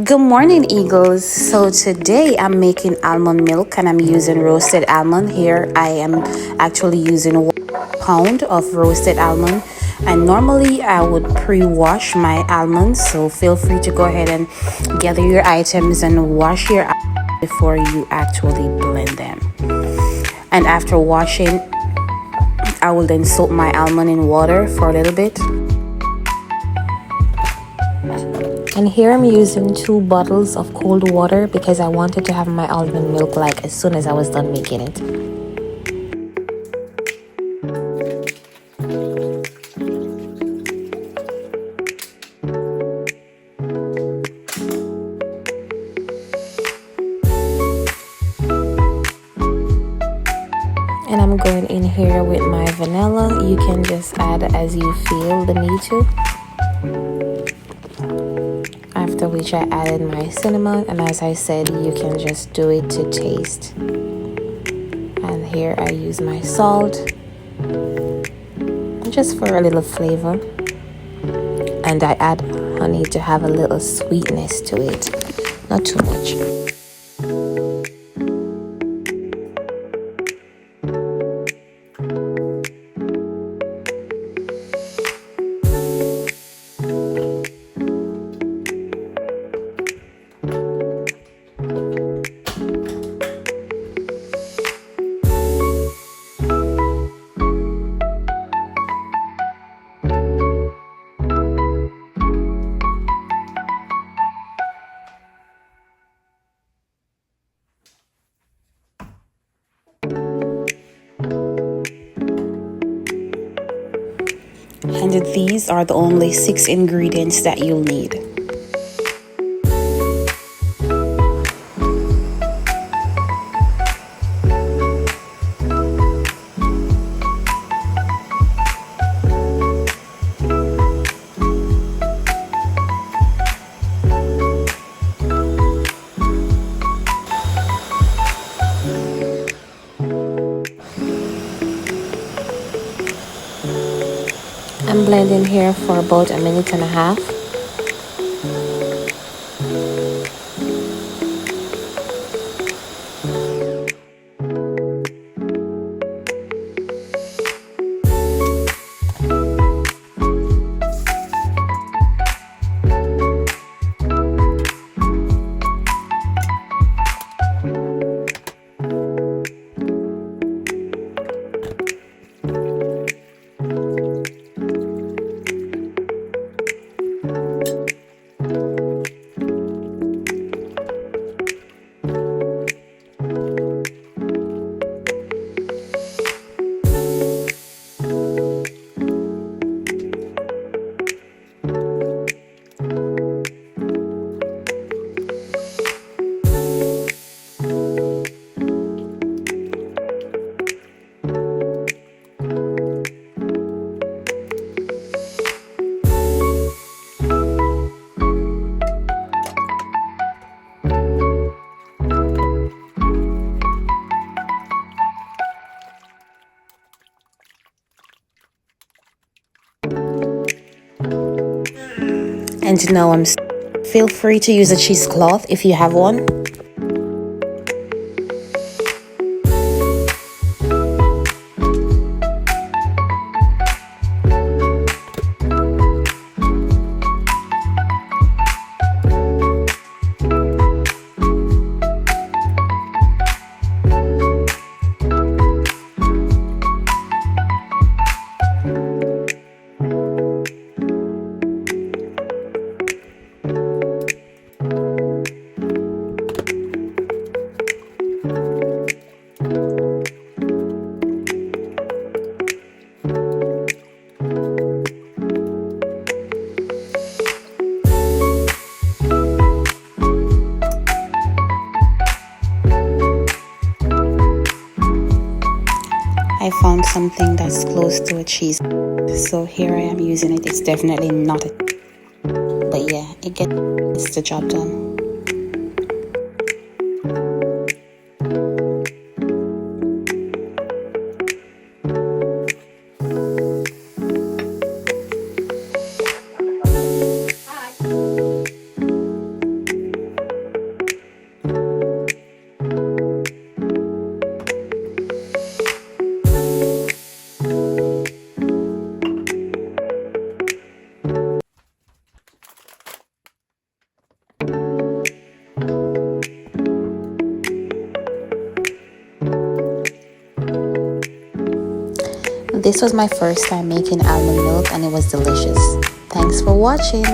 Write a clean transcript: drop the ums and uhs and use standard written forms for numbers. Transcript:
Good morning, Eagles. So today I'm making almond milk and I'm using roasted almond. Here I am actually using 1 pound of roasted almond. And normally I would pre-wash my almonds. So feel free to go ahead and gather your items and wash your almonds before you actually blend them. And after washing, I will then soak my almond in water for a little bit. And here I'm using 2 bottles of cold water because I wanted to have my almond milk like as soon as I was done making it. And I'm going in here with my vanilla. You can just add as you feel the need to. After which I added my cinnamon, and as I said, you can just do it to taste. And here I use my salt just for a little flavor, and I add honey to have a little sweetness to it, not too much. And these are the only 6 ingredients that you'll need. I'm blending here for about 1.5 minutes. And now feel free to use a cheesecloth if you have one. I found something that's close to a cheese, so here I am using it. It's definitely not a, but yeah, it gets the job done. This was my first time making almond milk and it was delicious. Thanks for watching.